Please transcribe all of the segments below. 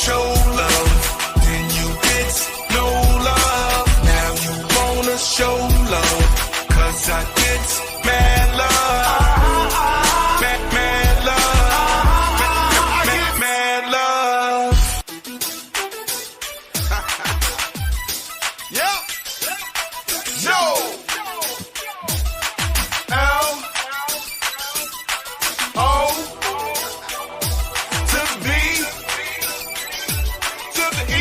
show love, then you get no love. Now you wanna show love, 'cause I get mad love. Mad love. Mad love. Yep. Yo. L. O. To the B. To the E.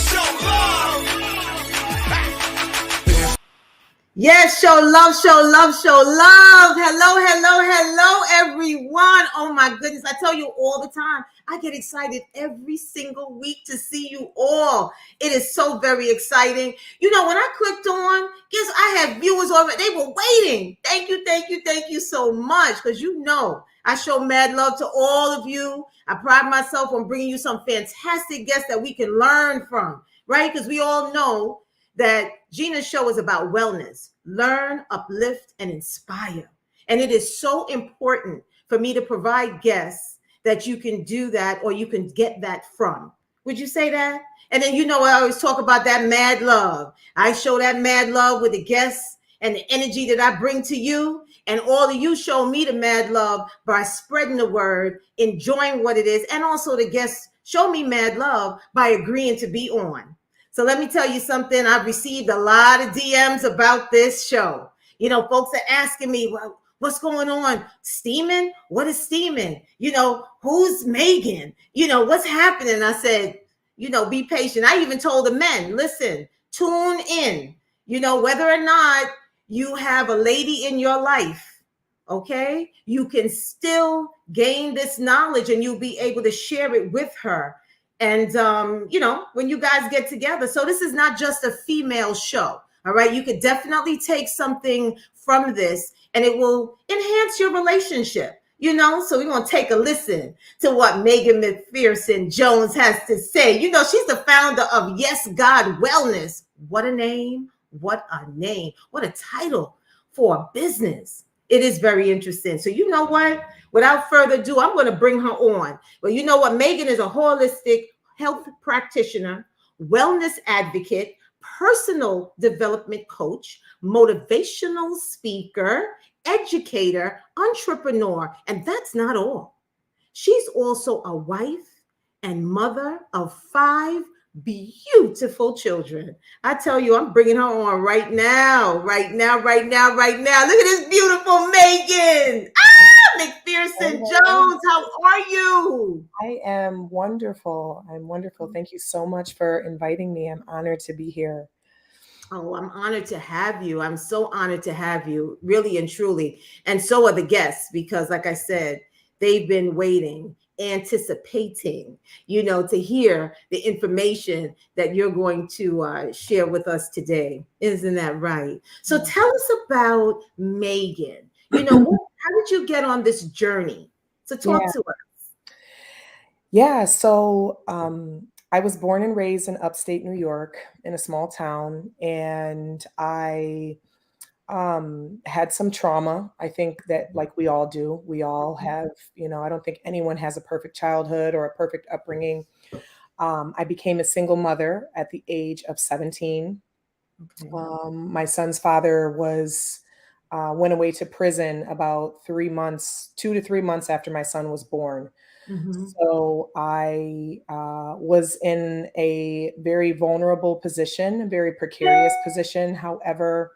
Show love. Yes, show love, show love, show love. Hello, hello, hello, everyone. Oh my goodness. I tell you all the time, I get excited every single week to see you all. It is so very exciting. You know, when I clicked on, guess I had viewers already. They were waiting. Thank you so much. Because you know, I show mad love to all of you. I pride myself on bringing you some fantastic guests that we can learn from, right? Because we all know that Gina's show is about wellness, learn, uplift, and inspire. And it is so important for me to provide guests that you can do that or you can get that from. Would you say that? And then, you know, I always talk about that mad love. I show that mad love with the guests and the energy that I bring to you. And all of you show me the mad love by spreading the word, enjoying what it is. And also the guests show me mad love by agreeing to be on. So let me tell you something. I've received a lot of DMs about this show. You know, folks are asking me, well, what's going on? Steaming? What is steaming? You know, who's Megan? You know, what's happening? I said, you know, be patient. I even told the men, listen, tune in. You know, whether or not you have a lady in your life, okay, you can still gain this knowledge and you'll be able to share it with her. And, you know, when you guys get together. So this is not just a female show. All right. You could definitely take something from this and it will enhance your relationship, you know. So we're going to take a listen to what Megan McPherson Jones has to say. You know, she's the founder of Yes God Wellness. What a name. What a name. What a title for a business. It is very interesting. So you know what? Without further ado, I'm going to bring her on. Well, you know what? Megan is a holistic health practitioner, wellness advocate, personal development coach, motivational speaker, educator, entrepreneur. And that's not all. She's also a wife and mother of 5 beautiful children. I tell you, I'm bringing her on right now. Look at this beautiful Megan. McPherson Jones, how are you? I am wonderful. I'm wonderful. Thank you so much for inviting me. I'm honored to be here. Oh, I'm honored to have you. I'm so honored to have you, really and truly. And so are the guests, because like I said, they've been waiting, anticipating, you know, to hear the information that you're going to share with us today. Isn't that right? So tell us about Megan. You know, how did you get on this journey? So talk to us. Yeah. So I was born and raised in upstate New York in a small town, and I had some trauma. I think that, like we all do, we all have, you know, I don't think anyone has a perfect childhood or a perfect upbringing. I became a single mother at the age of 17. Okay. My son's father went away to prison about 3 months, 2 to 3 months after my son was born. Mm-hmm. So I was in a very vulnerable position, a very precarious position. However,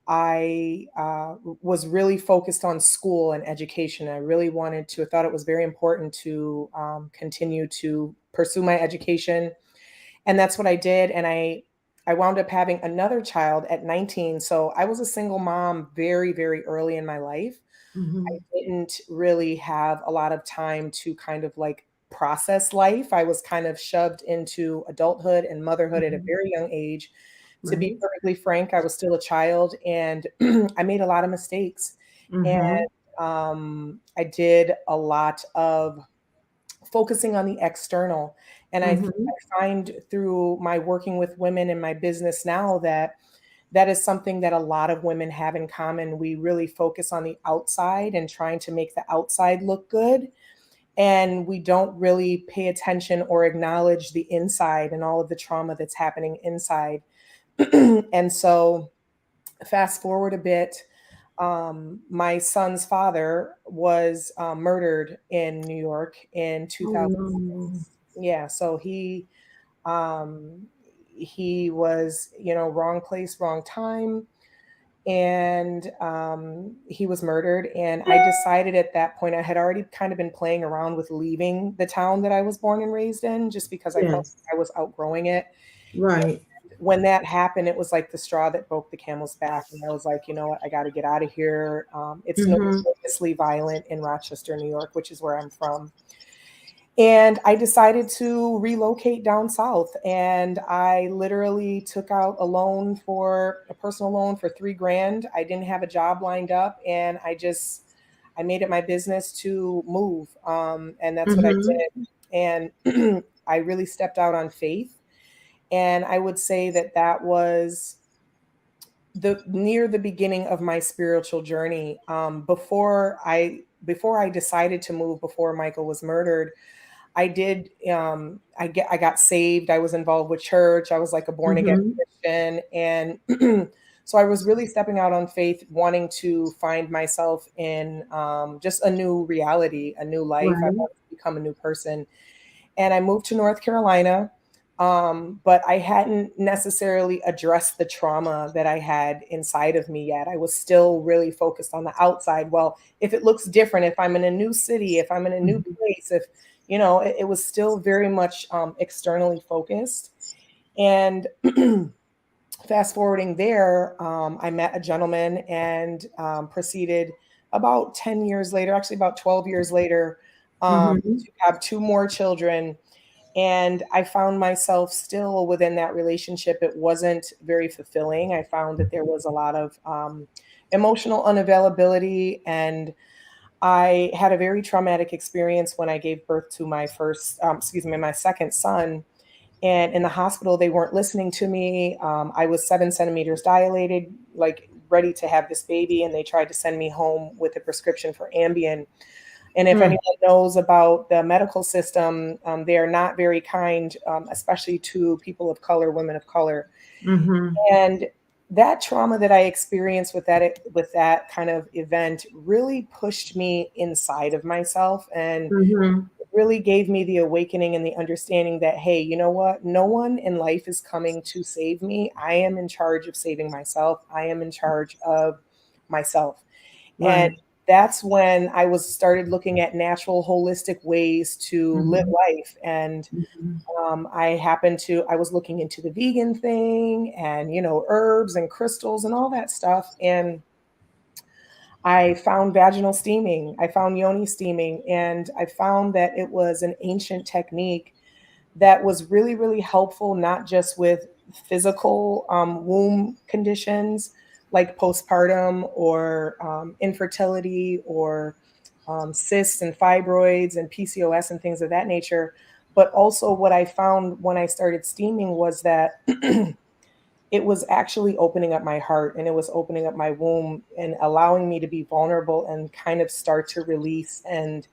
I was really focused on school and education. I thought it was very important to continue to pursue my education. And that's what I did. And I wound up having another child at 19. So I was a single mom very, very early in my life. Mm-hmm. I didn't really have a lot of time to kind of like process life. I was kind of shoved into adulthood and motherhood at a very young age. To be perfectly frank, I was still a child, and I made a lot of mistakes. Mm-hmm. And I did a lot of focusing on the external. And I find through my working with women in my business now that is something that a lot of women have in common. We really focus on the outside and trying to make the outside look good. and we don't really pay attention or acknowledge the inside and all of the trauma that's happening inside. And so, fast forward a bit, my son's father was murdered in New York in Oh no. 2006. Yeah, so um, he was, wrong place, wrong time, and he was murdered. And I decided at that point, I had already kind of been playing around with leaving the town that I was born and raised in, just because I felt Yes. like I was outgrowing it. Right. When that happened, it was like the straw that broke the camel's back. And I was like, you know what, I got to get out of here. It's Mm-hmm. notoriously violent in Rochester, New York, which is where I'm from. And I decided to relocate down south. And I literally took out a personal loan for 3 grand. I didn't have a job lined up. And I made it my business to move. And that's what I Mm-hmm. did. And I really stepped out on faith. And I would say that that was the near the beginning of my spiritual journey. Before I decided to move, before Michael was murdered, I got saved. I was involved with church. I was like a born again Mm-hmm. Christian. And so I was really stepping out on faith, wanting to find myself in just a new reality, a new life. I Right. wanted to become a new person. And I moved to North Carolina. But I hadn't necessarily addressed the trauma that I had inside of me yet. I was still really focused on the outside. Well, if it looks different, if I'm in a new city, if I'm in a new Mm-hmm. place, if, it was still very much externally focused. And fast forwarding there, I met a gentleman and proceeded about 10 years later, actually about 12 years later, Mm-hmm. to have 2 more children. And I found myself still within that relationship. It wasn't very fulfilling. I found that there was a lot of emotional unavailability. And I had a very traumatic experience when I gave birth to my second son. And in the hospital, they weren't listening to me. I was 7 centimeters dilated, like ready to have this baby. And they tried to send me home with a prescription for Ambien. And if Mm. anyone knows about the medical system, they are not very kind, especially to people of color, women of color. Mm-hmm. And that trauma that I experienced with that kind of event really pushed me inside of myself, and Mm-hmm. really gave me the awakening and the understanding that, hey, you know what? No one in life is coming to save me. I am in charge of saving myself. I am in charge of myself. And Right. that's when I was started looking at natural, holistic ways to live Mm-hmm. life. And Mm-hmm. I was looking into the vegan thing and, herbs and crystals and all that stuff. And I found vaginal steaming, I found yoni steaming, and I found that it was an ancient technique that was really, really helpful, not just with physical womb conditions like postpartum or infertility or cysts and fibroids and PCOS and things of that nature. But also, what I found when I started steaming was that it was actually opening up my heart, and it was opening up my womb and allowing me to be vulnerable and kind of start to release and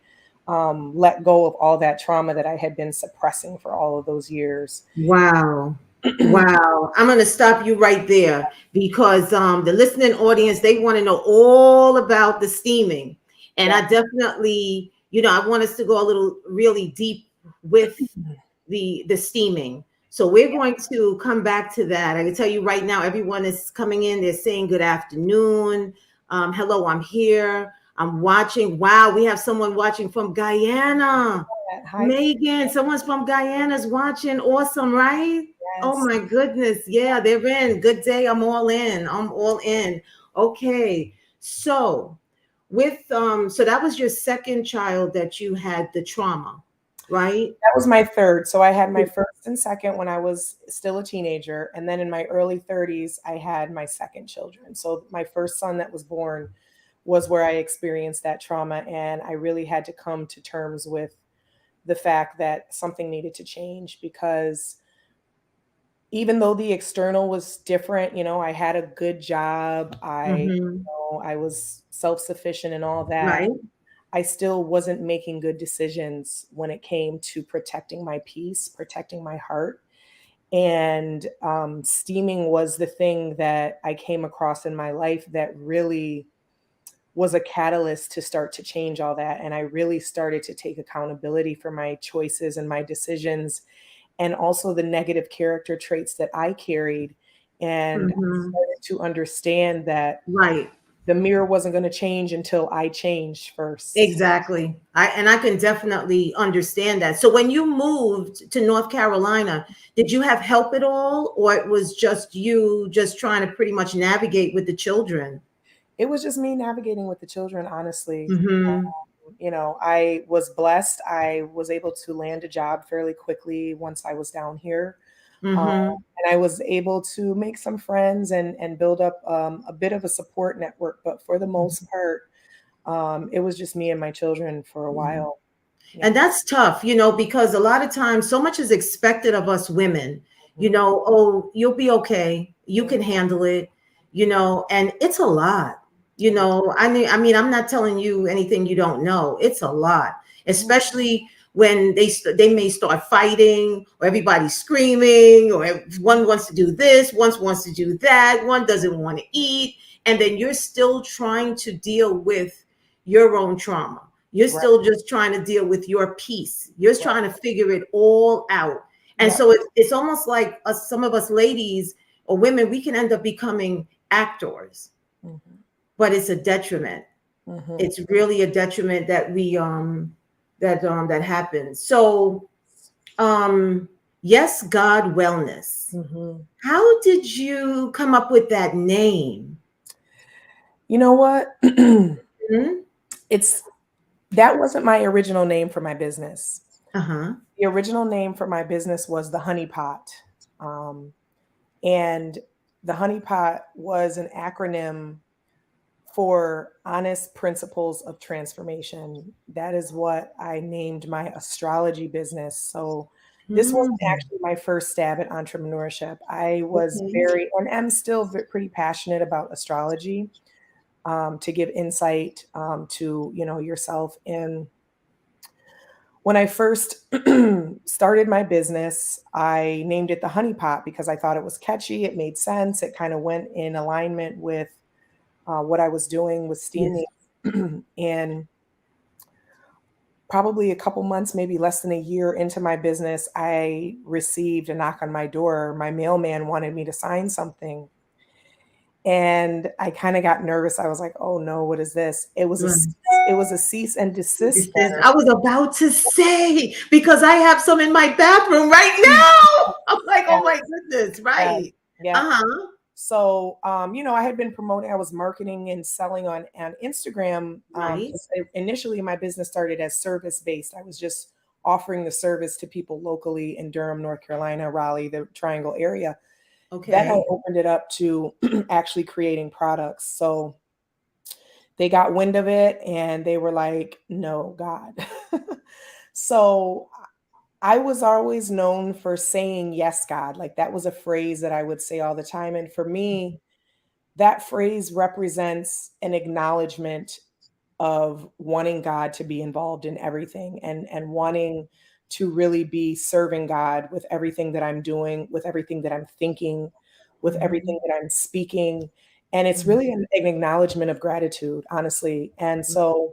let go of all that trauma that I had been suppressing for all of those years. Wow. Wow. I'm going to stop you right there because the listening audience, they want to know all about the steaming. And Yeah. I definitely, I want us to go a little really deep with the steaming. So we're going to come back to that. I can tell you right now, everyone is coming in, they're saying good afternoon. Hello, I'm here. I'm watching. Wow, we have someone watching from Guyana. Hi. Megan, someone's from Guyana's watching. Awesome, right? Oh Yes. my goodness. Yeah, they're in. Good day. I'm all in. I'm all in. Okay. So so that was your second child that you had the trauma, right? That was my third. So I had my first and second when I was still a teenager. And then in my early 30s, I had my second children. So my first son that was born was where I experienced that trauma. And I really had to come to terms with the fact that something needed to change, because even though the external was different, I had a good job. Mm-hmm. I was self-sufficient and all that. Right. I still wasn't making good decisions when it came to protecting my peace, protecting my heart. And steaming was the thing that I came across in my life that really was a catalyst to start to change all that. And I really started to take accountability for my choices and my decisions, and also the negative character traits that I carried. And I Hmm. started to understand that Right. the mirror wasn't going to change until I changed first. Exactly. I can definitely understand that. So when you moved to North Carolina, did you have help at all, or it was just you just trying to pretty much navigate with the children? It was just me navigating with the children, honestly. Hmm. I was blessed. I was able to land a job fairly quickly once I was down here. Um, Hmm. and I was able to make some friends and build up a bit of a support network. But for the most part, it was just me and my children for a Yeah. while. Yeah. And that's tough, because a lot of times so much is expected of us women, Mhm. oh, you'll be okay. You can handle it, and it's a lot, It is. I mean, I'm not telling you anything you don't know. It's a lot, Mhm. especially when they may start fighting, or everybody's screaming, or if one wants to do this, one wants to do that, one doesn't want to eat, and then you're still trying to deal with your own trauma. You're Right, still just trying to deal with your peace. You're right. trying to figure it all out. And Yeah. so it's almost like some of us ladies or women, we can end up becoming actors, Mhm. but it's a detriment. Mhm. It's really a detriment that that happens. So yes, God wellness. Mhm. How did you come up with that name? You know what? Hmm. It's that wasn't my original name for my business. Uh-huh. The original name for my business was the Honey Pot. Um, and the Honey Pot was an acronym for honest principles of transformation. That is what I named my astrology business. So this wasn't Hmm. actually my first stab at entrepreneurship. I was Okay. very, and am still pretty passionate about astrology, to give insight to yourself. And when I first started my business, I named it the Honey Pot because I thought it was catchy. It made sense. It kind of went in alignment with what I was doing with Yes. steaming. And probably a couple months, maybe less than a year into my business, I received a knock on my door. My mailman wanted me to sign something. And I kind of got nervous. I was like, "Oh no, what is this?" Right. It was a cease and desist letter. I was about to say, because I have some in my bathroom right now. I'm like, Yeah, oh my goodness, yeah, right. yeah. Uh-huh. So, I had been promoting, I was marketing and selling on Instagram. Right. 'Cause initially, my business started as service based. I was just offering the service to people locally in Durham, North Carolina, Raleigh, the Triangle area. Then I Okay. opened it up to actually creating products. So they got wind of it and they were like, no, God. So I was always known for saying, yes, God. Like that was a phrase that I would say all the time. And for me, that phrase represents an acknowledgement of wanting God to be involved in everything, and wanting to really be serving God with everything that I'm doing, with everything that I'm thinking, with Mhm. everything that I'm speaking. And it's Mhm. really an acknowledgement of gratitude, honestly. And so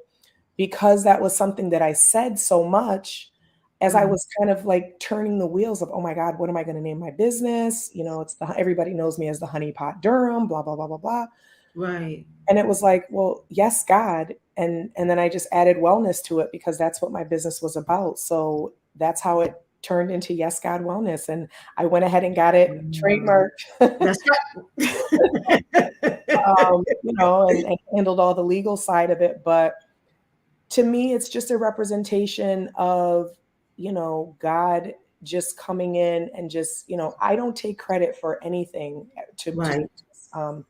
because that was something that I said so much, as I Right. was kind of like turning the wheels of, oh my God, what am I going to name my business? It's everybody knows me as the Honey Pot Durham, blah, blah, blah, blah, blah. Right. And it was like, well, yes, God. And then I just added wellness to it because that's what my business was about. So that's how it turned into Yes, God Wellness. And I went ahead and got it Wow. trademarked. That's right. And handled all the legal side of it. But to me, it's just a representation of, God just coming in and just, I don't take credit for anything to Right. be honest.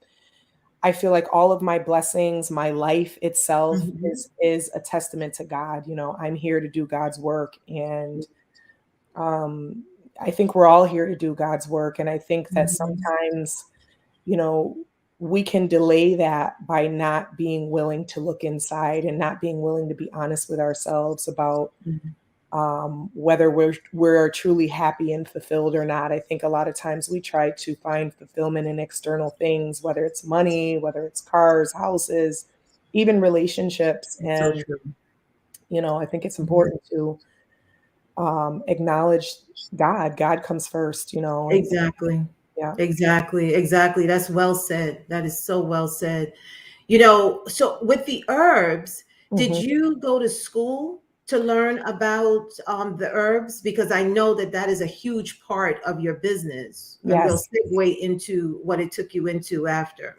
I feel like all of my blessings, my life itself Mhm. is a testament to God. I'm here to do God's work. And um, I think we're all here to do God's work. And I think that Mhm. sometimes, you know, we can delay that by not being willing to look inside and not being willing to be honest with ourselves about Mhm. whether we're truly happy and fulfilled or not. I think a lot of times we try to find fulfillment in external things, whether it's money, whether it's cars, houses, even relationships. It's so And true. I think it's Mhm. important to acknowledge God. God comes first, and Exactly. yeah. Exactly. Exactly. That's well said. That is so well said. So with the herbs, did Hmm. you go to school to learn about the herbs? Because I know that that is a huge part of your business, and we'll Yes. segue into what it took you into after.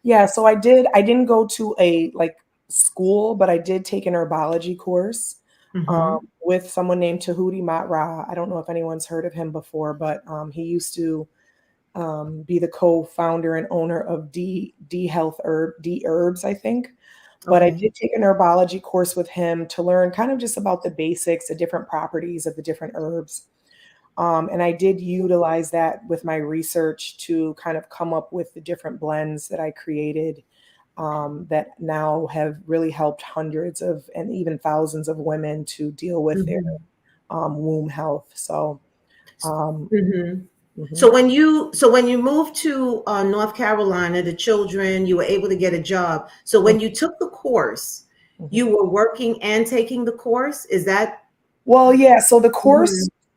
Yeah. So I didn't go to a like school, but I did take an herbology course with someone named Tahuti Matra. I don't know if anyone's heard of him before, but he used to be the co-founder and owner of D Herbs, I think. But I Okay. did take an herbology course with him to learn kind of just about the basics, the different properties of the different herbs. And I did utilize that with my research to kind of come up with the different blends that I created that now have really helped hundreds of and even thousands of women to deal with their hmm womb health. So, um, hmm mhm, So when you moved to North Carolina, the children, you were able to get a job. So mhm, when you took the course, mhm. you were working and taking the course. Is that? Well, yeah. So Mhm.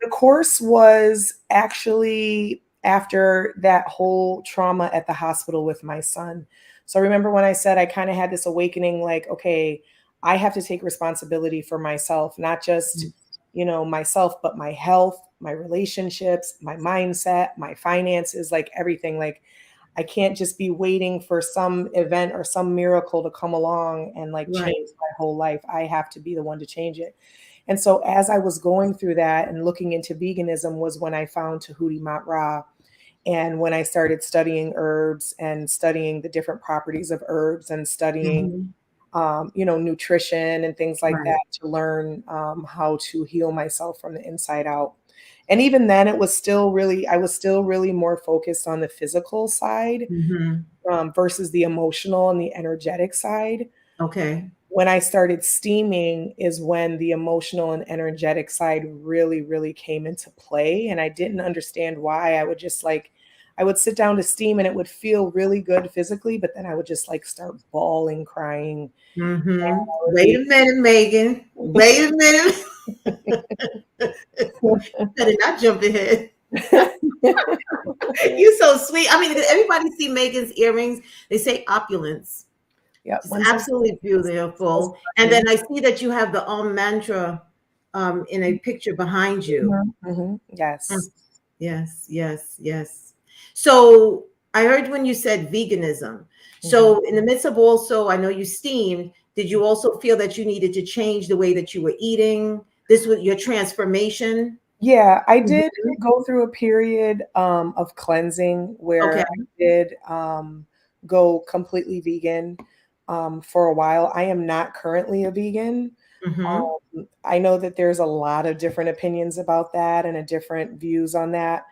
the course was actually after that whole trauma at the hospital with my son. So remember when I said I kind of had this awakening, like, okay, I have to take responsibility for myself, not just, myself, but my health, my relationships, my mindset, my finances, like everything. Like I can't just be waiting for some event or some miracle to come along and like Right. change my whole life. I have to be the one to change it. And so as I was going through that and looking into veganism was when I found Tahuti Matra and when I started studying herbs and studying the different properties of herbs and studying, hmm nutrition and things like Right. that to learn how to heal myself from the inside out. And even then, I was still really more focused on the physical side hmm versus the emotional and the energetic side. Okay. When I started steaming is when the emotional and energetic side really, really came into play. And I didn't understand why. I would sit down to steam and it would feel really good physically, but then I would just like start bawling, crying. I would Wait a be, minute, Megan. Wait a minute. Better not jump ahead. You so sweet. I mean, everybody see Megan's earrings. They say opulence. yeah, It's one second. absolutely beautiful. And then I see that you have the Om mantra in a picture behind you. Mm. Yes. Yes, yes, yes. So I heard when you said veganism. Mhm. So in the midst of also, I know you steamed. Did you also feel that you needed to change the way that you were eating? This was your transformation. Yeah, I did Mhm. go through a period of cleansing where Okay. I did go completely vegan for a while. I am not currently a vegan. hmm I know that there's a lot of different opinions about that and a different views on that.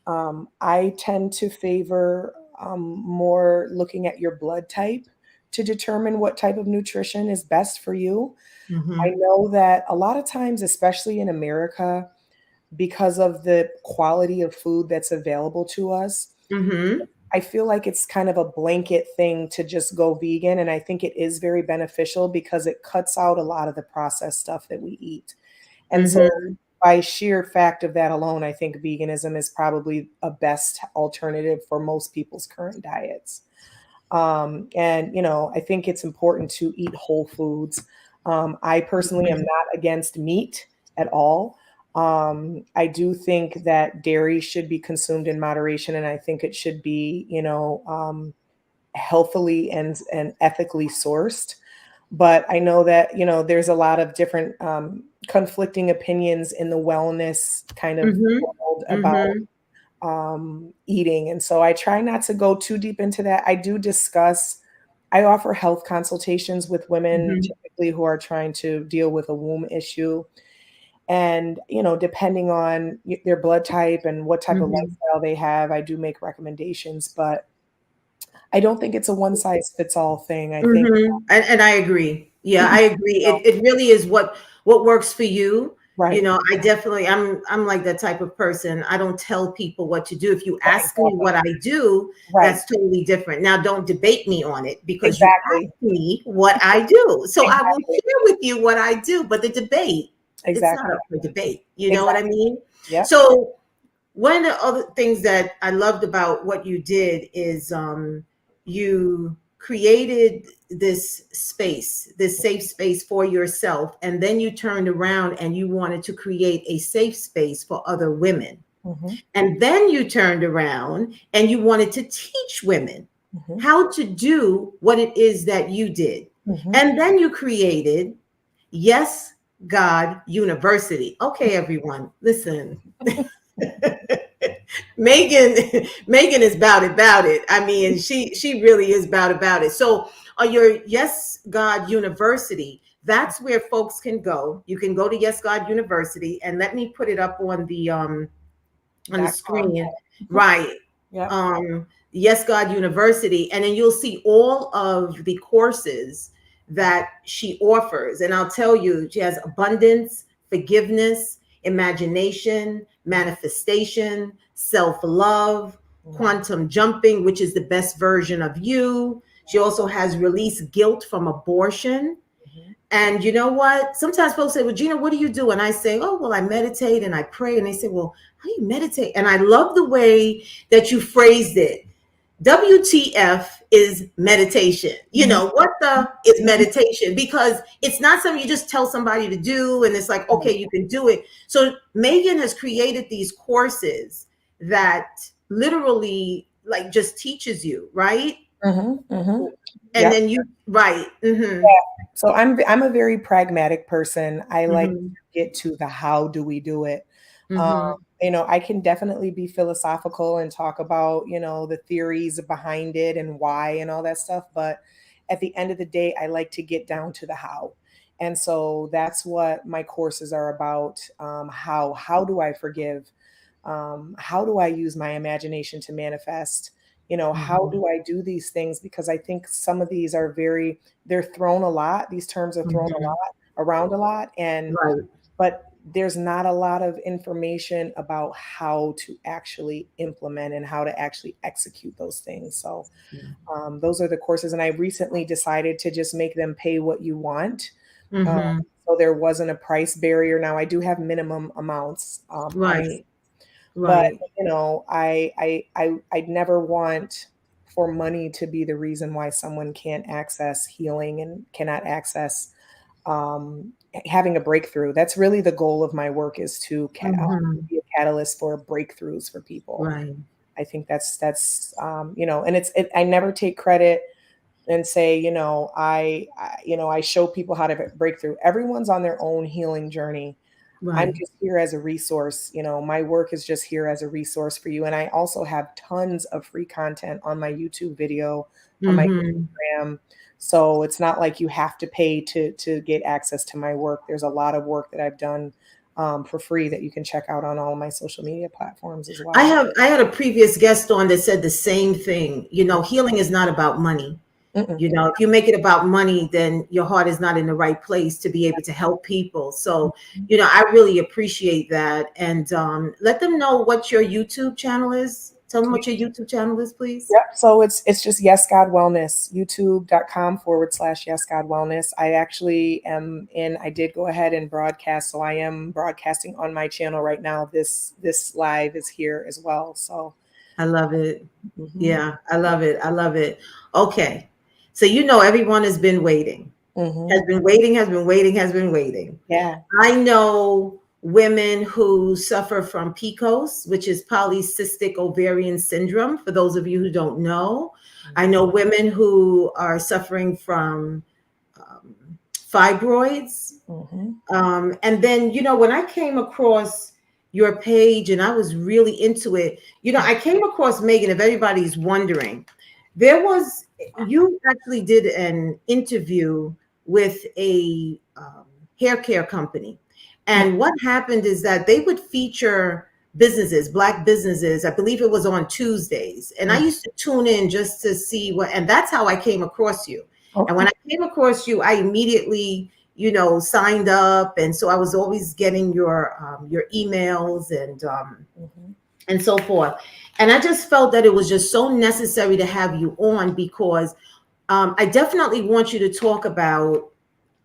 I tend to favor more looking at your blood type to determine what type of nutrition is best for you. I hmm know that a lot of times, especially in America, because of the quality of food that's available to us, hmm I feel like it's kind of a blanket thing to just go vegan. And I think it is very beneficial because it cuts out a lot of the processed stuff that we eat. And so, hmm by sheer fact of that alone, I think veganism is probably a best alternative for most people's current diets. And, I think it's important to eat whole foods. I personally am not against meat at all. I do think that dairy should be consumed in moderation, and I think it should be, healthily and ethically sourced. But I know that, there's a lot of different conflicting opinions in the wellness kind of hmm world about hmm eating. And so I try not to go too deep into that. I offer health consultations with women hmm typically who are trying to deal with a womb issue. And, depending on their blood type and what type of hmm lifestyle they have, I do make recommendations. But I don't think it's a one size fits all thing. I think And I agree. Yeah, I agree. It really is what works for you. You right, know, I definitely I'm like that type of person. I don't tell people what to do. If you right, ask me what I do, right, that's totally different. Now don't debate me on it because you exactly, asked me what I do. So I will exactly, share with you what I do, but the debate, it's not exactly, up for debate. You know what I exactly. mean? Yep. So one of the other things that I loved about what you did is you created this space, this safe space for yourself, and then you turned around and you wanted to create a safe space for other women. Hmm. And then you turned around and you wanted to teach women Hmm. how to do what it is that you did. Hmm. And then you created Yes God University. Okay, everyone, listen. Megan is about it. I mean, she really is about it. So on your Yes God University, that's where folks can go. You can go to Yes God University, and let me put it up on the .com. screen. Right. Yep. Yes God University, and then you'll see all of the courses that she offers. And I'll tell you, she has abundance, forgiveness, imagination, manifestation, self-love, quantum jumping, which is the best version of you. She also has release guilt from abortion. Mhm. And you know what? Sometimes folks say, well, Gina, what do you do? And I say, oh, well, I meditate and I pray. And they say, well, how do you meditate? And I love the way that you phrased it. WTF is meditation. You Mhm. know, what the is meditation? Because it's not something you just tell somebody to do and it's like, okay, you can do it. So Megan has created these courses that literally like just teaches you, right? Mhm. Mhm. And Yep. then you, right. So I'm a very pragmatic person. I like Hmm. to get to the how do we do it. Um, Hmm. I can definitely be philosophical and talk about, the theories behind it and why and all that stuff. But at the end of the day, I like to get down to the how. And so that's what my courses are about. How do I forgive? How do I use my imagination to manifest? How Hmm. do I do these things? Because I think some of these are they're thrown a lot. These terms are thrown a Hmm. lot around a lot. Right. But there's not a lot of information about how to actually implement and how to actually execute those things. So those are the courses. And I recently decided to just make them pay what you want. Um, Hmm. so there wasn't a price barrier. Now I do have minimum amounts, obviously, Right. but Right. I'd never want for money to be the reason why someone can't access healing and cannot access um, having a breakthrough. That's really the goal of my work, is to Hmm. be a catalyst for breakthroughs for people. Right. I think and I never take credit and say, I show people how to break through. Everyone's on their own healing journey. I'm Right. just here as a resource. My work is just here as a resource for you. And I also have tons of free content on my YouTube video, on my Hmm. Instagram. So it's not like you have to pay to get access to my work. There's a lot of work that I've done for free that you can check out on all of my social media platforms as well. I had a previous guest on that said the same thing. You know, healing is not about money. Mm-mm. You know, if you make it about money, then your heart is not in the right place to be able to help people. So, you know, I really appreciate that. And let them know what your YouTube channel is. Tell them what your YouTube channel is, please. Yep. So it's just Yes God Wellness, youtube.com/, Yes God Wellness. I did go ahead and broadcast. So I am broadcasting on my channel right now. This live is here as well. So I love it. mhm. Yeah, I love it. I love it. Okay. So, you know, everyone has been waiting, has Mhm. been waiting, has been waiting, has been waiting. Yeah. I know women who suffer from PCOS, which is polycystic ovarian syndrome, for those of you who don't know. I know women who are suffering from um, fibroids. Mhm. And then, you know, when I came across your page and I was really into it, you know, I came across Megan, if anybody's wondering, you actually did an interview with a hair care company. And what happened is that they would feature businesses, Black businesses. I believe it was on Tuesdays. And I used to tune in just to see what, and that's how I came across you. And when Okay. I came across you, I immediately, signed up. And so I was always getting your emails Mhm. and so forth. And I just felt that it was just so necessary to have you on because I definitely want you to talk about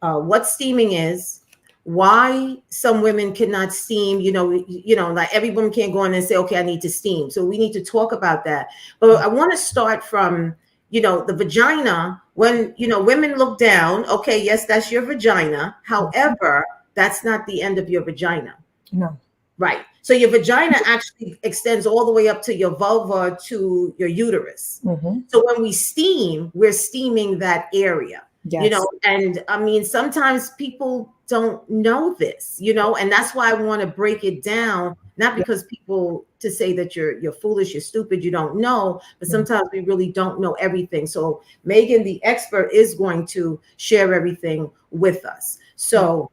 what steaming is, why some women cannot steam. Like every woman can't go in and say, "Okay, I need to steam." So we need to talk about that. But I want to start from the vagina. When women look down, okay, yes, that's your vagina. However, that's not the end of your vagina. No. Right. So your vagina actually extends all the way up to your vulva to your uterus. Hmm. So when we steam, we're steaming that area, Yes. and I mean, sometimes people don't know this, and that's why I want to break it down, not Yeah. because people to say that you're foolish, you're stupid, you don't know, but Mhm. sometimes we really don't know everything. So Megan, the expert, is going to share everything with us. Yeah. So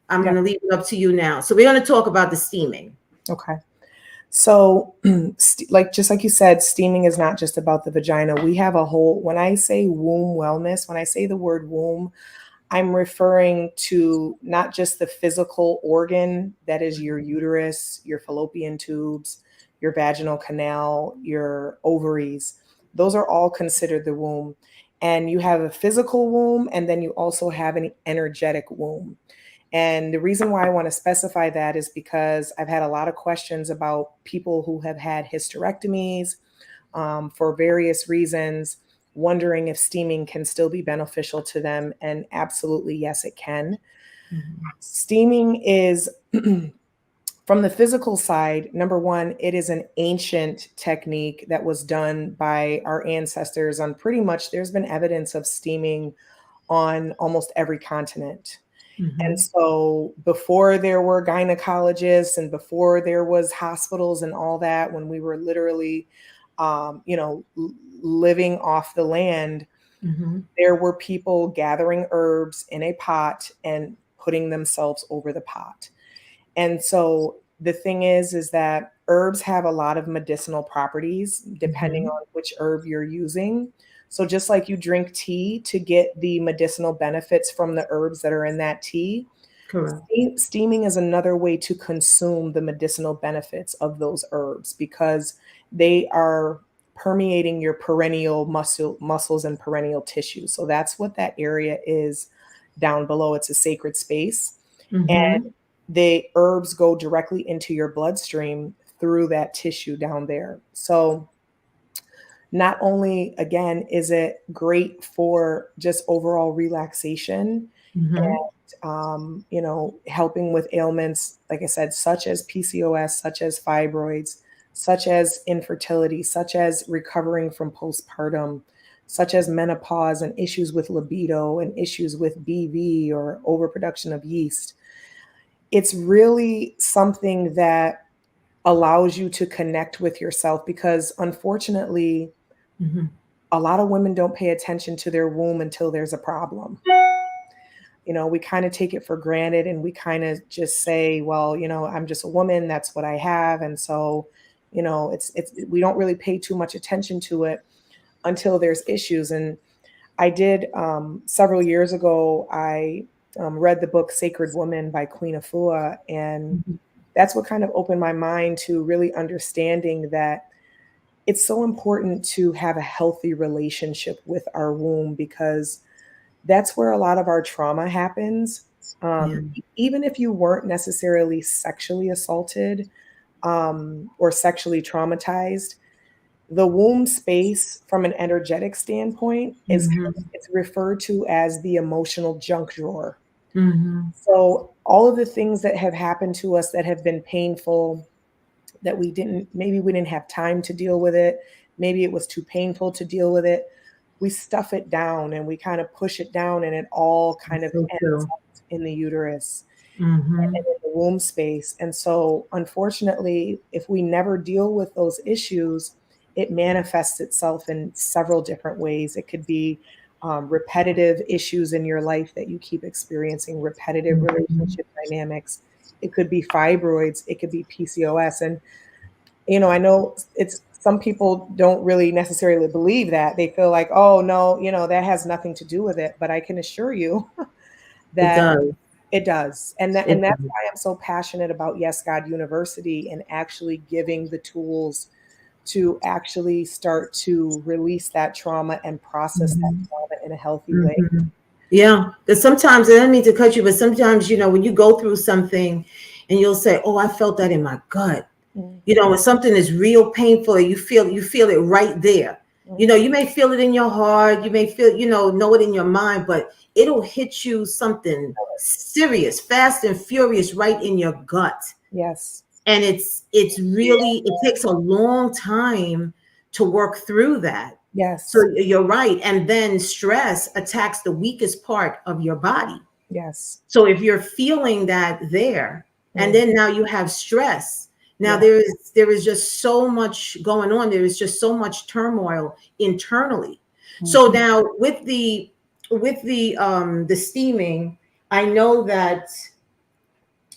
I'm Yeah. going to leave it up to you now. So we're going to talk about the steaming. Okay. So, just like you said, steaming is not just about the vagina. We have a whole, when I say womb wellness, when I say the word womb, I'm referring to not just the physical organ that is your uterus, your fallopian tubes, your vaginal canal, your ovaries. Those are all considered the womb. And you have a physical womb, and then you also have an energetic womb. And the reason why I want to specify that is because I've had a lot of questions about people who have had hysterectomies for various reasons, wondering if steaming can still be beneficial to them. And absolutely, yes, it can. Mhm. Steaming is, from the physical side, number one, it is an ancient technique that was done by our ancestors on pretty much, there's been evidence of steaming on almost every continent. And Mhm. so before there were gynecologists and before there was hospitals and all that, when we were literally, living off the land, Mhm. there were people gathering herbs in a pot and putting themselves over the pot. And so the thing is that herbs have a lot of medicinal properties depending Mhm. on which herb you're using. So just like you drink tea to get the medicinal benefits from the herbs that are in that tea, Correct. steaming is another way to consume the medicinal benefits of those herbs because they are permeating your perennial muscles and perennial tissue. So that's what that area is down below. It's a sacred space. And Mhm. the herbs go directly into your bloodstream through that tissue down there. So not only, again, is it great for just overall relaxation Mhm. and, helping with ailments, like I said, such as PCOS, such as fibroids, such as infertility, such as recovering from postpartum, such as menopause and issues with libido and issues with BV or overproduction of yeast. It's really something that allows you to connect with yourself because unfortunately, Mhm. a lot of women don't pay attention to their womb until there's a problem. We kind of take it for granted and we kind of just say, well, I'm just a woman, that's what I have. And so, it's we don't really pay too much attention to it until there's issues. And I did several years ago, I read the book Sacred Woman by Queen Afua, and Mhm. that's what kind of opened my mind to really understanding that it's so important to have a healthy relationship with our womb because that's where a lot of our trauma happens. Yeah. Even if you weren't necessarily sexually assaulted or sexually traumatized, the womb space from an energetic standpoint is Mhm. it's referred to as the emotional junk drawer. Mhm. So all of the things that have happened to us that have been painful, that maybe we didn't have time to deal with it, maybe it was too painful to deal with it, we stuff it down and we kind of push it down and it all kind That's of so ends true. up in the uterus and Mhm. in the womb space. And so unfortunately, if we never deal with those issues, it manifests itself in several different ways. It could be repetitive issues in your life that you keep experiencing, repetitive Mhm. relationship dynamics. it could be fibroids, it could be PCOS. And, you know, I know it's some people don't really necessarily believe that. They feel like, oh, no, you know, that has nothing to do with it. But I can assure you It that does. it does. It That's does. why I'm so passionate about Yes God University and actually giving the tools to actually start to release that trauma and process that Mhm. trauma in a healthy way. Mhm. Yeah, because sometimes, and I don't mean to cut you, but sometimes, when you go through something and you'll say, "Oh, I felt that in my gut." Mm, When something is real painful, you feel it right there. mm, You may feel it in your heart, you may feel, know it in your mind, but it'll hit you something serious, fast and furious, right in your gut. yes, And it's really, it takes a long time to work through that. So yes, you're right. And then stress attacks the weakest part of your body. yes, So if you're feeling that there, and mm, then now you have stress, now yeah, there is just so much going on. There is just so much turmoil internally. So mhm, now with the steaming, I know that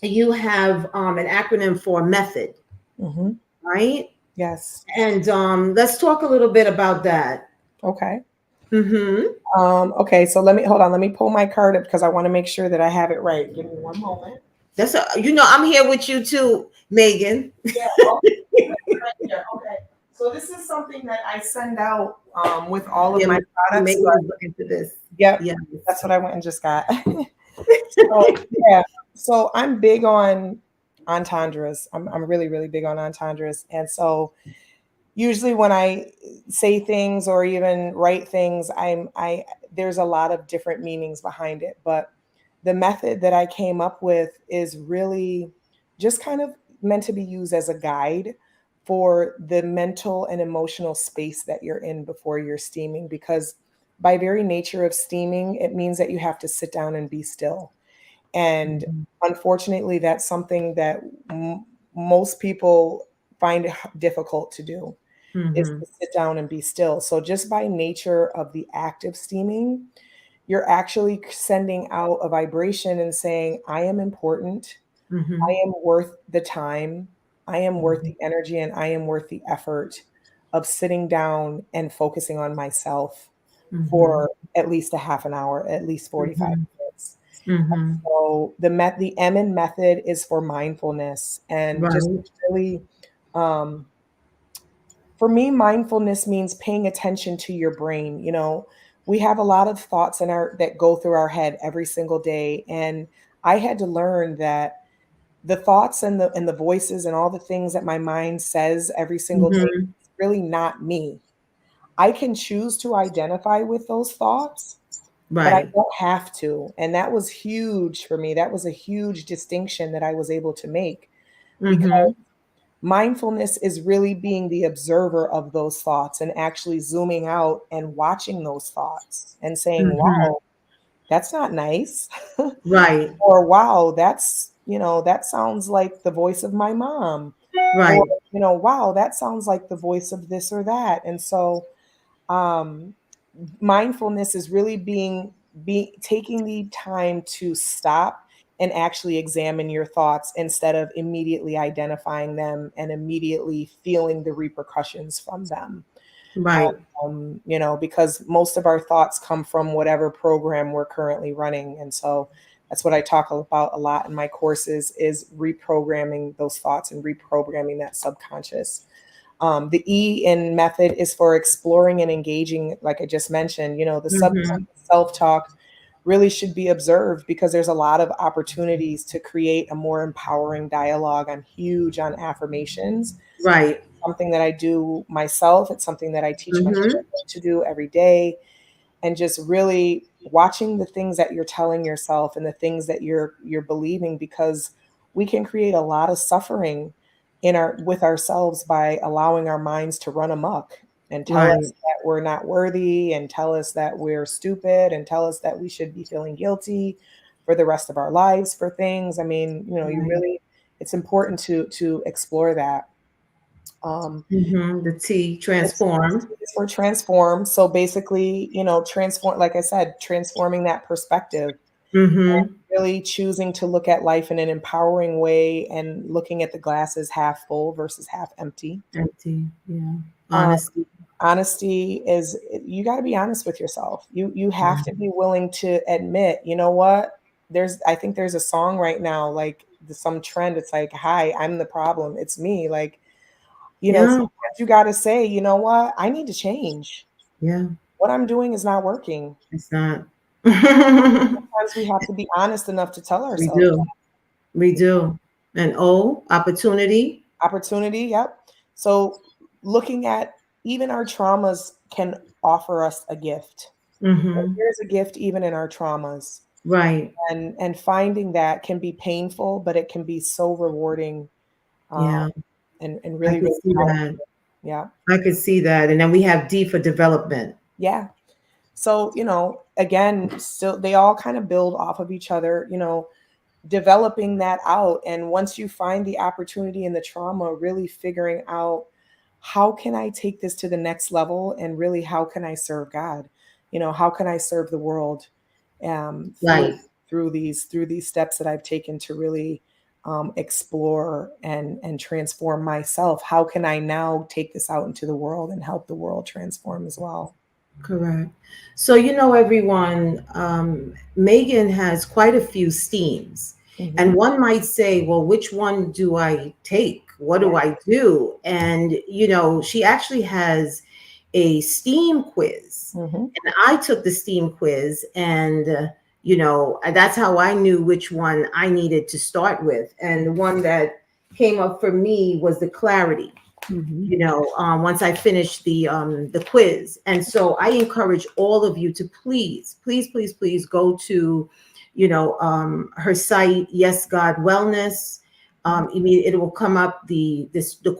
you have an acronym for method, mhm, right? yes. And let's talk a little bit about that. Okay. Mm-hmm. Okay, so let me hold on. Let me pull my card up because I want to make sure that I have it right. Give me one moment. I'm here with you too, Megan. Yeah, right here. Okay. So this is something that I send out with all of Yeah, my products, Megan but is looking for this. yep, Yes. that's what I went and just got. So yeah, so I'm big on entendres. I'm really really big on entendres, and so usually when I say things or even write things, I there's a lot of different meanings behind it, but the method that I came up with is really just kind of meant to be used as a guide for the mental and emotional space that you're in before you're steaming, because by very nature of steaming, it means that you have to sit down and be still. And Mhm. unfortunately, that's something that most people find it difficult to do, is Mhm. to sit down and be still. So just by nature of the act of steaming, you're actually sending out a vibration and saying, I am important. I Mhm. am worth the time. I am worth Mhm. the energy and I am worth the effort of sitting down and focusing on myself Mhm. for at least a half an hour, at least 45 Mhm. minutes. Mhm. So the M in method is for mindfulness and just Right. really, um, for me, mindfulness means paying attention to your brain. You know, we have a lot of thoughts in our that go through our head every single day, and I had to learn that the thoughts and the voices and all the things that my mind says every single day Mhm. is really not me. I can choose to identify with those thoughts, but I Right. don't have to. And that was huge for me. That was a huge distinction that I was able to make, because Mhm. mindfulness is really being the observer of those thoughts and actually zooming out and watching those thoughts and saying, Mhm. wow, that's not nice. Right. Or wow, that's, that sounds like the voice of my mom. Or, Right. wow, that sounds like the voice of this or that. And so um, mindfulness is really be taking the time to stop and actually examine your thoughts instead of immediately identifying them and immediately feeling the repercussions from them. Right. Because most of our thoughts come from whatever program we're currently running. And so that's what I talk about a lot in my courses, is reprogramming those thoughts and reprogramming that subconscious. The E in method is for exploring and engaging, like I just mentioned. The Mhm. subconscious self-talk really should be observed, because there's a lot of opportunities to create a more empowering dialogue. I'm huge on affirmations, Right. something that I do myself. It's something that I teach my Mhm. children to do every day, and just really watching the things that you're telling yourself and the things that you're believing, because we can create a lot of suffering in our with ourselves by allowing our minds to run amok and tell Right. us that we're not worthy and tell us that we're stupid and tell us that we should be feeling guilty for the rest of our lives for things. I mean, you Right. really, it's important to explore that. um, Mhm. The T, it's transform. it's for transform. So basically, transform, like I said, transforming that perspective. Mm-hmm. Really choosing to look at life in an empowering way and looking at the glasses half full versus half empty. Empty. Yeah. Um, Honesty. Honesty is, you got to be honest with yourself. You have Yeah. to be willing to admit, you know what? I think there's a song right now, like some trend. It's like, hi, I'm the problem. It's me. Like, Yeah. sometimes you got to say, you know what? I need to change. Yeah. What I'm doing is not working. It's not. Sometimes we have to be honest enough to tell We ourselves do. We do. And opportunity. opportunity. Yep. So looking at even our traumas can offer us a gift. Mm-hmm. There's a gift even in our traumas. Right. And finding that can be painful, but it can be so rewarding, um, Yeah. and I really, could really see powerful. that. Yeah. I could see that. And then we have D for development. Yeah. So, again, still they all kind of build off of each other, developing that out. And once you find the opportunity in the trauma, really figuring out, how can I take this to the next level, and really, how can I serve God? How can I serve the world, through Right. these steps that I've taken to really, explore and transform myself? How can I now take this out into the world and help the world transform as well? Correct. So, everyone, Megan has quite a few steams. Mhm. And one might say, well, which one do I take? What Yeah. do I do? And, she actually has a STEAM quiz. Mhm. And I took the STEAM quiz, and, that's how I knew which one I needed to start with. And the one that came up for me was the clarity, Mhm. once I finished the quiz. And so I encourage all of you to please, please, please, please go to, her site, Yes God Wellness. It will come up the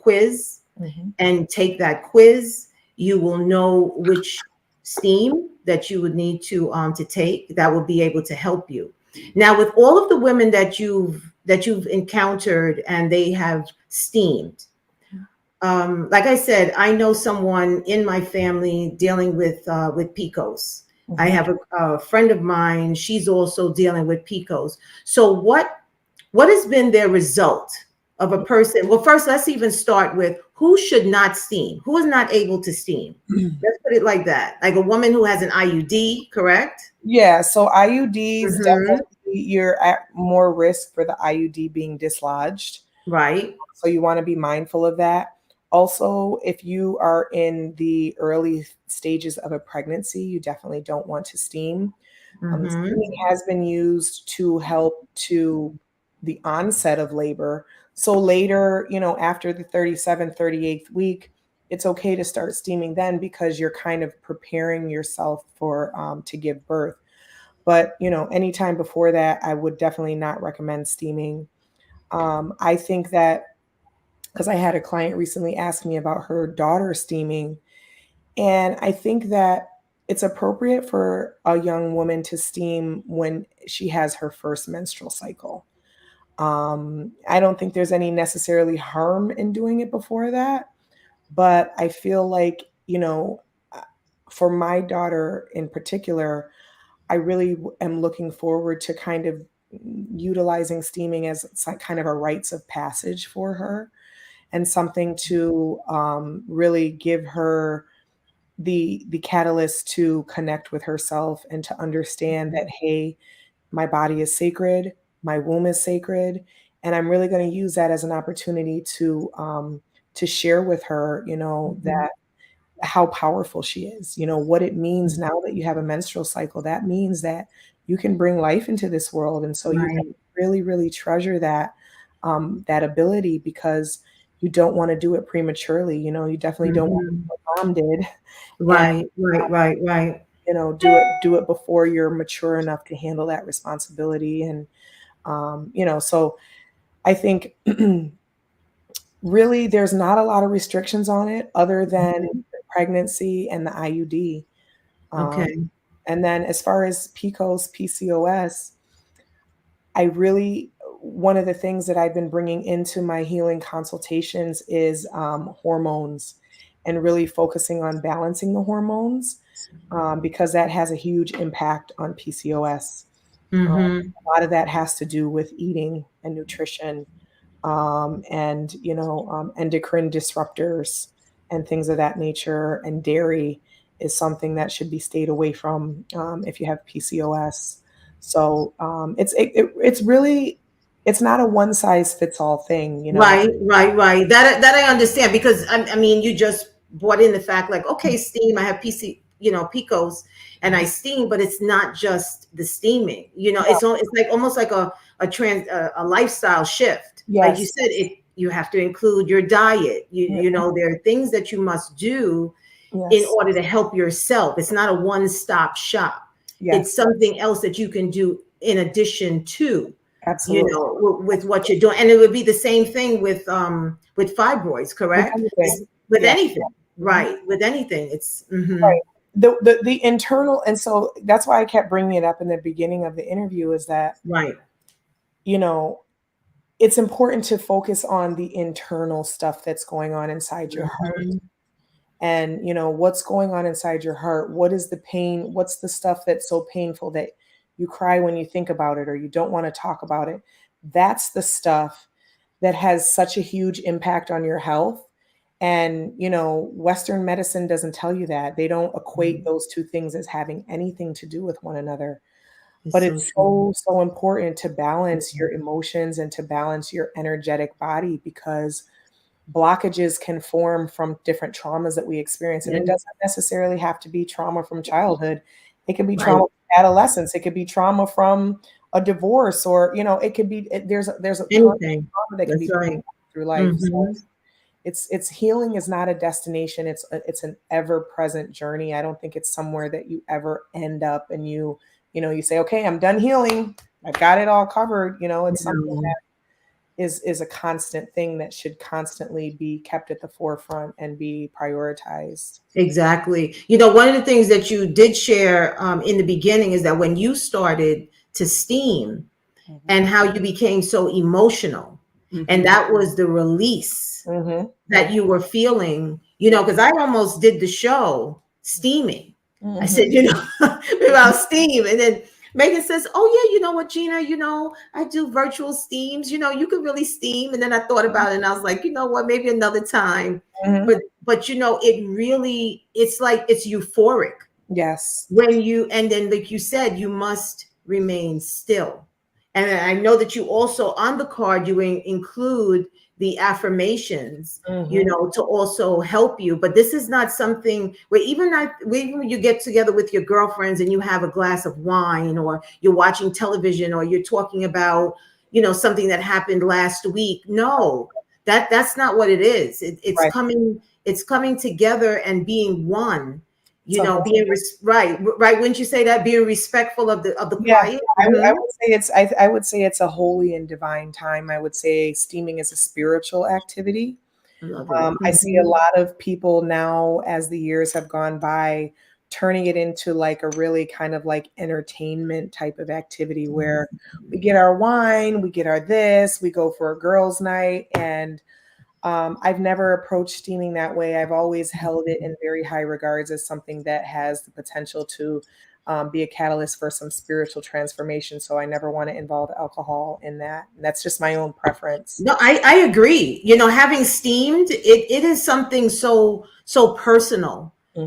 quiz, Mhm. and take that quiz. You will know which STEAM that you would need to take that will be able to help you. Now, with all of the women that you've encountered and they have steamed, like I said, I know someone in my family dealing with PCOS. I Mhm. have a friend of mine. She's also dealing with PCOS. So what has been their result of a person? Well, first, let's even start with who should not steam. Who is not able to steam? Let's put it like that. Like a woman who has an IUD, correct? Yeah, so IUDs, Mm-hmm. definitely you're at more risk for the IUD being dislodged. Right. So you want to be mindful of that. Also, if you are in the early stages of a pregnancy, you definitely don't want to steam. Mm-hmm. Steaming has been used to help to the onset of labor. So later, after the 37th, 38th week, it's okay to start steaming then, because you're kind of preparing yourself for, to give birth. But, anytime before that, I would definitely not recommend steaming. I think that, because I had a client recently ask me about her daughter steaming, and I think that it's appropriate for a young woman to steam when she has her first menstrual cycle. I don't think there's any necessarily harm in doing it before that, but I feel like, uh, for my daughter in particular, I really am looking forward to kind of utilizing steaming as kind of a rites of passage for her, and something to, really give her the catalyst to connect with herself and to understand that, hey, my body is sacred, my womb is sacred, and I'm really going to use that as an opportunity to share with her, Mm-hmm. that how powerful she is, what it means Mm-hmm. now that you have a menstrual cycle. That means that you can bring life into this world, and so you have Right. to really, really treasure that ability, because you don't want to do it prematurely. You definitely don't want to Mm-hmm. do what mom did, and Right. Right. Right. Right. do it before you're mature enough to handle that responsibility. And so I think really there's not a lot of restrictions on it other than Mhm. the pregnancy and the IUD. Um, Okay. and then as far as PCOS, I really, one of the things that I've been bringing into my healing consultations is, hormones, and really focusing on balancing the hormones, because that has a huge impact on PCOS. Mm-hmm. A lot of that has to do with eating and nutrition, and endocrine disruptors and things of that nature. And dairy is something that should be stayed away from if you have PCOS. So it's really, it's not a one size fits all thing, you know. Right. That I understand, because I mean, you just brought in the fact, like, okay, steam. I have PC, Picos, and I steam, but it's not just the steaming. It's like almost like a lifestyle shift. Like you Yes. said, you have to include your diet. Mhm. There are things that you must do in Yes. order to help yourself. It's not a one stop shop. It's Yes. something else that you can do in addition to, Absolutely. with what you're doing. And it would be the same thing with fibroids, With correct? anything. With Yeah. anything, Mhm. right? With anything, it's mhm. Right. The internal, and so that's why I kept bringing it up in the beginning of the interview, is that, Right. you know, it's important to focus on the internal stuff that's going on inside your heart. Mhm. And, what's going on inside your heart? What is the pain? What's the stuff that's so painful that you cry when you think about it, or you don't want to talk about it? That's the stuff that has such a huge impact on your health. And, Western medicine doesn't tell you that. They don't equate those two things as having anything to do with one another. It's But so it's true. so, so important to balance Mhm. your emotions and to balance your energetic body, because blockages can form from different traumas that we experience. And it And doesn't necessarily have to be trauma from childhood. It can be right. trauma from adolescence. It could be trauma from a divorce, or, it could be, there's a ton of Anything. trauma that can be That's right. through life. So Hmm. it's healing is not a destination. It's an ever present journey. I don't think it's somewhere that you ever end up and you say, okay, I'm done healing. I've got it all covered. It's something No. is a constant thing that should constantly be kept at the forefront and be prioritized. Exactly. One of the things that you did share in the beginning is that when you started to steam, Mhm. and how you became so emotional, and Mhm. that was the release Mhm. that you were feeling, because I almost did the show steaming. I Mhm. said, about steam. And then Megan says, oh yeah, you know what, Gina, I do virtual steams, you could really steam. And then I thought about it, and I was like, you know what, maybe another time. Mhm. But it really, it's like, it's euphoric Yes. when you, and then like you said, you must remain still. And I know that you also, on the card, you include the affirmations, Mhm. to also help you. But this is not something where, even when you get together with your girlfriends and you have a glass of wine, or you're watching television, or you're talking about, something that happened last week. No, that's not what it is. Right. It's coming together and being one, So right. Wouldn't you say that, being respectful of the yeah, quiet? I Mhm. would say I would say it's a holy and divine time. I would say steaming is a spiritual activity. I love it. I see a Mhm. lot of people now, as the years have gone by, turning it into like a really kind of like entertainment type of activity, where we get our wine, we get our this, we go for a girls' night. And I've never approached steaming that way. I've always held it in very high regards as something that has the potential to be a catalyst for some spiritual transformation. So I never want to involve alcohol in that. And that's just my own preference. No, I agree. Having steamed, it is something so personal, Hmm.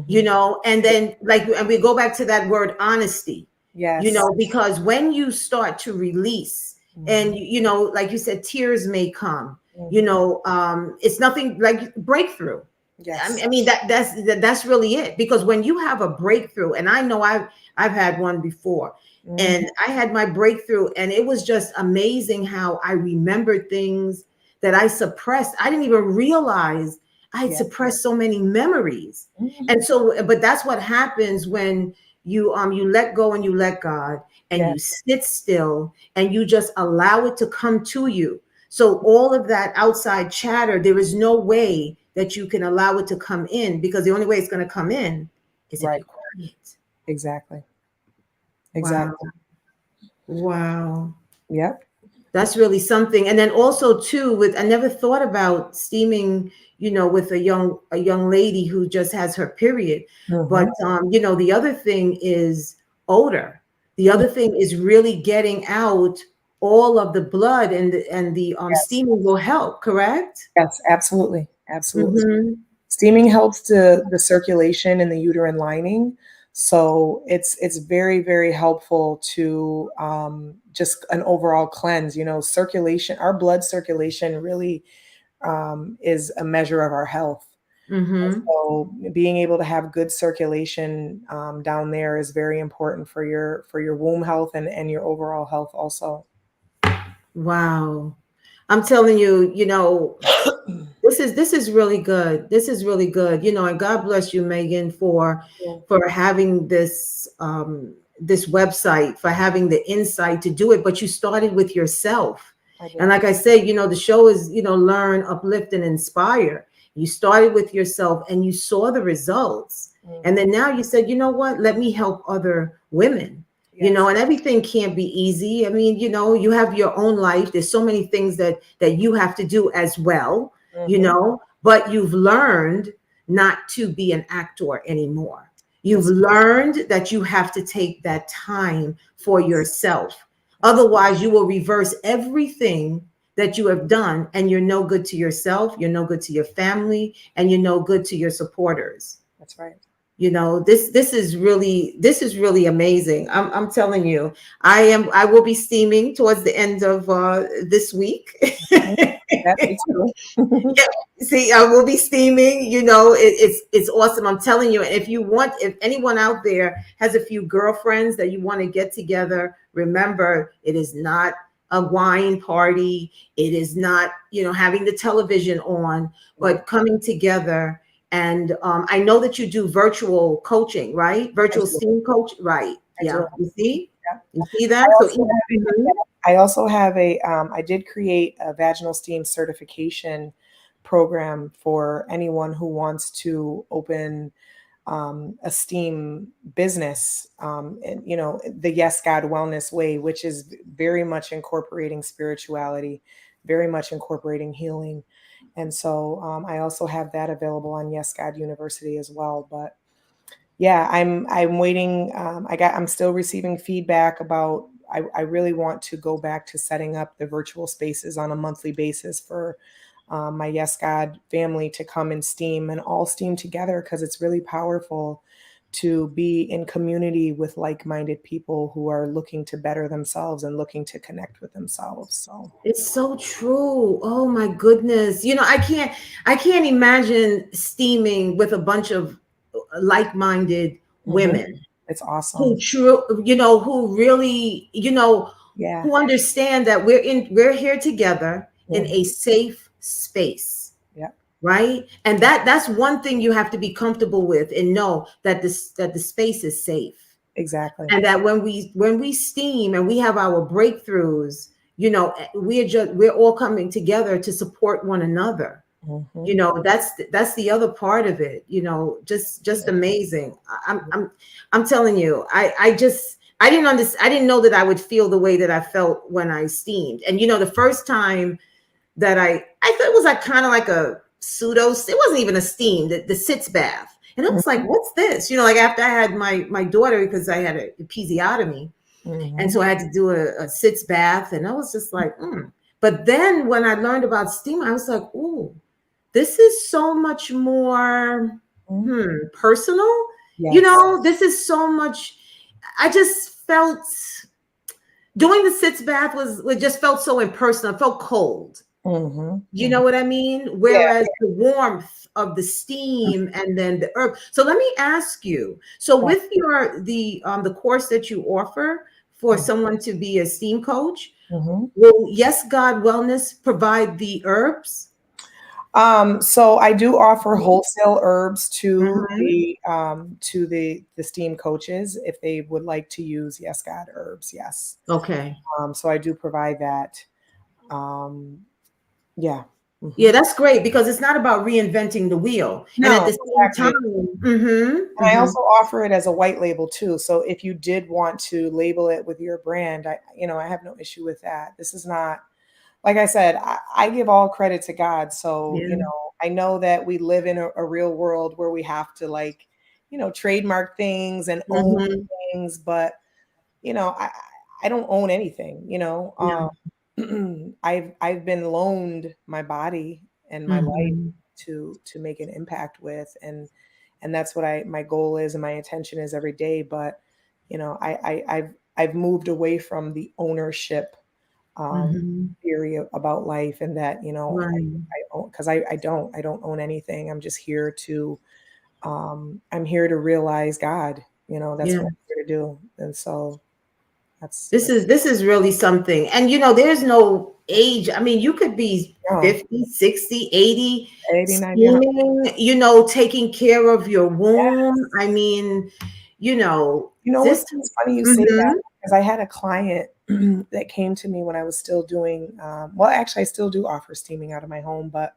and then, like, and we go back to that word honesty, Yes. because when you start to release, Hmm. and like you said, tears may come, Hmm. it's nothing like breakthrough. I Yes. mean, that's really it. Because when you have a breakthrough, and I know I've had one before, Hmm. and I had my breakthrough, and it was just amazing how I remembered things that I suppressed. I didn't even realize I had Yeah. suppressed so many memories. Mhm. And so, but that's what happens when you let go and you let God, and Yeah. you sit still, and you just allow it to come to you. So all of that outside chatter, there is no way that you can allow it to come in, because the only way it's going to come in is if Right. you're quiet. Exactly. Wow. Exactly. Wow. Yep. That's really something. And then also too, with, I never thought about steaming, with a young lady who just has her period. But Hmm. the other thing is odor. The other thing is really getting out all of the blood, and the Yes. steaming will help, correct? Yes, absolutely. Absolutely. Mm-hmm. Steaming helps the circulation in the uterine lining. So it's very, very helpful to just an overall cleanse. Circulation, our blood circulation really is a measure of our health. Mm-hmm. So being able to have good circulation down there is very important for your womb health and your overall health also. Wow. I'm telling you, this is really good. This is really good. And God bless you, Megan, Yeah, for having this website, for having the insight to do it. But you started with yourself. I And did. like I said, the show is, learn, uplift, and inspire. You started with yourself and you saw the results. And Mhm. then now you said, you know what? Let me help other women. Yes. And everything can't be easy. I mean, you have your own life. There's so many things that you have to do as well, Hmm. but you've learned not to be an actor anymore. You've Yes. learned that you have to take that time for yourself. Otherwise, you will reverse everything that you have done, and you're no good to yourself, you're no good to your family, and you're no good to your supporters. That's right. This is really amazing. I'm telling you, I will be steaming towards the end of this week. Mhm. That me too. Yeah, see, I will be steaming. It's awesome. I'm telling you. If anyone out there has a few girlfriends that you want to get together, remember, it is not a wine party. It is not, having the television on, Yeah, but coming together. And I know that you do virtual coaching, right? I Virtual do. steam coach, right? I do. Yeah. You see, Yeah. you see I that. So, also have, mhm. I also have I did create a vaginal steam certification program for anyone who wants to open a steam business, and the Yes God Wellness Way, which is very much incorporating spirituality, very much incorporating healing. And so I also have that available on Yes God University as well. But yeah, I'm waiting. I'm still receiving feedback about. I really want to go back to setting up the virtual spaces on a monthly basis for my Yes God family to come and steam and all steam together, because it's really powerful to be in community with like-minded people who are looking to better themselves and looking to connect with themselves. So It's so true. Oh my goodness. I can't imagine steaming with a bunch of like-minded mhm, women it's who awesome. who really, Yeah. who understand that we're here together in Mhm. a safe space, Yeah. right? And that's one thing you have to be comfortable with and know that the space is safe, Exactly. and that when we steam and we have our breakthroughs, we're all coming together to support one another. Hmm. That's the other part of it. Just amazing. I'm telling you, I didn't know that I would feel the way that I felt when I steamed. And the first time that I thought it was like kind of like a pseudo, it wasn't even a steam, the sitz bath. And I was like, what's this? Like after I had my daughter, because I had a episiotomy, and Hmm. so I had to do a sitz bath, and I was just like, But then when I learned about steam, I was like, ooh, this is so much more personal. Yes. This is so much. I just felt doing the sitz bath was just felt so impersonal. It felt cold. Hmm. You Hmm. know what I mean? Yeah. Whereas the warmth of the steam and then the herb. So let me ask you. So Yeah. with the course that you offer for someone to be a steam coach, Mhm. will Yes God Wellness provide the herbs? So I do offer wholesale herbs to Mhm. the steam coaches if they would like to use Yes God herbs. Yes. Okay. So I do provide that. Um, yeah. Yeah, Hmm. that's great because it's not about reinventing the wheel. And at No, the same exactly. time, And I also offer it as a white label too. So if you did want to label it with your brand, I have no issue with that. This is not, like I said, I give all credit to God. So, yeah. I know that we live in a real world where we have to trademark things and own Mhm. things, but I don't own anything, Yeah. I've been loaned my body and my life Mhm. to make an impact with, and that's what my goal is and my intention is every day. But I've moved away from the ownership Mhm. theory about life, and that Right. because I don't own anything. I'm just here to I'm here to realize God. That's Yeah. what I'm here to do, and so that's This is really something. And there's no age. I mean, you could be oh, 50, 60, 80, 89, yeah. scheming, taking care of your womb. Yes. I mean, It's this. funny you say that, Mhm. because I had a client that came to me when I was still doing, well, actually, I still do offer steaming out of my home, but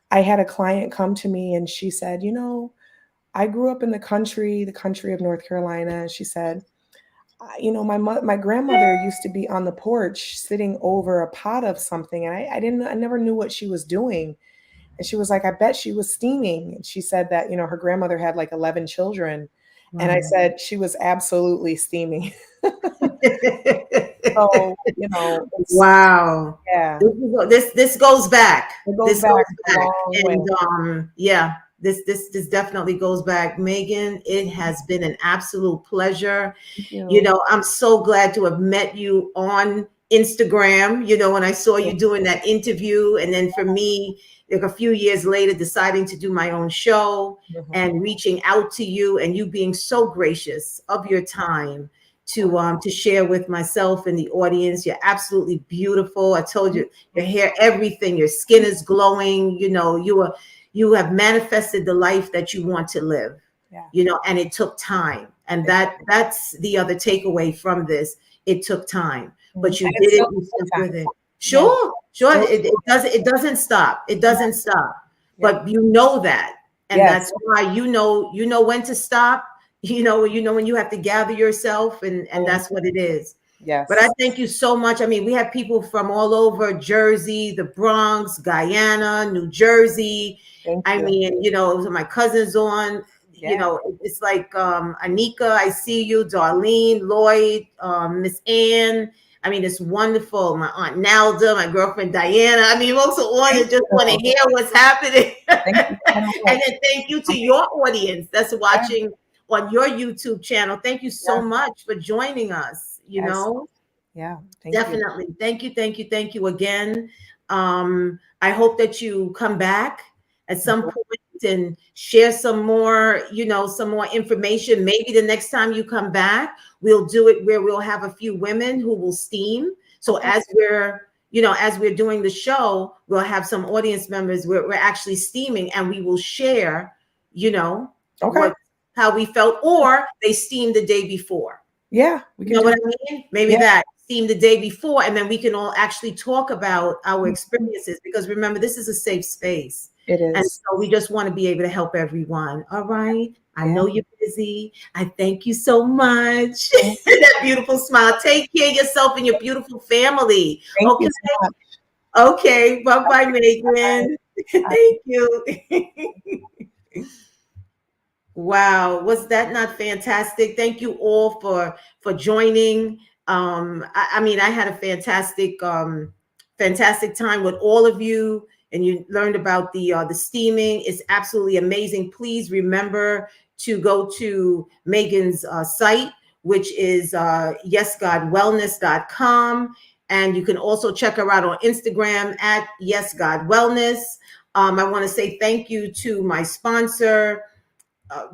I had a client come to me and she said, I grew up in the country of North Carolina. And she said, my grandmother used to be on the porch sitting over a pot of something, and I never knew what she was doing. And she was like, I bet she was steaming. And she said that, her grandmother had like 11 children. And I Wow. said, she was absolutely steaming. So, Wow. yeah, This goes back. it goes This goes back a back. long way. And yeah, this definitely goes back. Megan, it has been an absolute pleasure. Thank you. I'm so glad to have met you on Instagram, when I saw you doing that interview. And then for me, like a few years later, deciding to do my own show Mhm. and reaching out to you, and you being so gracious of your time to share with myself and the audience. You're absolutely beautiful. I told you, your hair, everything, your skin is glowing. You have manifested the life that you want to live. Yeah. And it took time. And that's the other takeaway from this. It took time, but you And did it's it. still You stuck time. with it. Yeah. Sure, sure. Still, It doesn't stop. It doesn't stop. yeah. But you know that, and Yes. that's why you know when to stop. You know when you have to gather yourself, and Mhm. that's what it is. But I Yes. thank you so much. I mean, we have people from all over Jersey, the Bronx, Guyana, New Jersey. Thank I you. mean, my cousins on, Yeah. it's like Anika, I see you, Darlene, Lloyd, Miss Ann. I mean, it's wonderful. My Aunt Nalda, my girlfriend Diana. I mean, most of all, you Thank just want to you. hear what's happening. Thank you so And much. then thank you to your audience that's Yeah. watching on your YouTube channel. Thank you so Yeah. much for joining us. Yes. Yeah. Thank you. Definitely. Thank you. Thank you. Thank you again. I hope that you come back at some Mhm. point and share some more information. Maybe the next time you come back, we'll do it where we'll have a few women who will steam. So Okay. as we're doing the show, we'll have some audience members where we're actually steaming, and we will share, Okay. what how we felt, or they steamed the day before. Yeah. We You can know do what it. I mean? Maybe Yeah. that theme the day before, and then we can all actually talk about our Mhm. experiences, because remember, this is a safe space. It And is. so we just want to be able to help everyone. All right. I Yeah. know you're busy. I thank you so much. Thank That beautiful smile. Take care of yourself and your beautiful family. thank Okay. you so much. Okay. Bye bye, Bye. Megan. Bye. Thank you. Wow, was that not fantastic? Thank you all for joining. I mean, I had a fantastic time with all of you, and you learned about the steaming. It's absolutely amazing. Please remember to go to Megan's site, which is yesgodwellness.com, and you can also check her out on Instagram at yesgodwellness. I want to say thank you to my sponsor,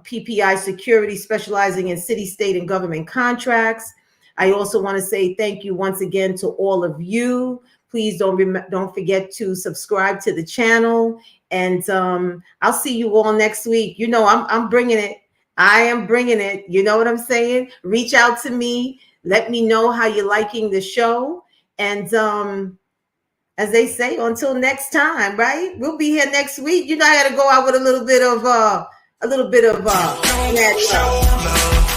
PPI Security, specializing in city, state, and government contracts. I also want to say thank you once again to all of you. Please don't forget to subscribe to the channel, and I'll see you all next week. I'm bringing it. I am bringing it. You know what I'm saying? Reach out to me. Let me know how you're liking the show, and as they say, until next time, right? We'll be here next week. I got to go out with a little bit of Show love.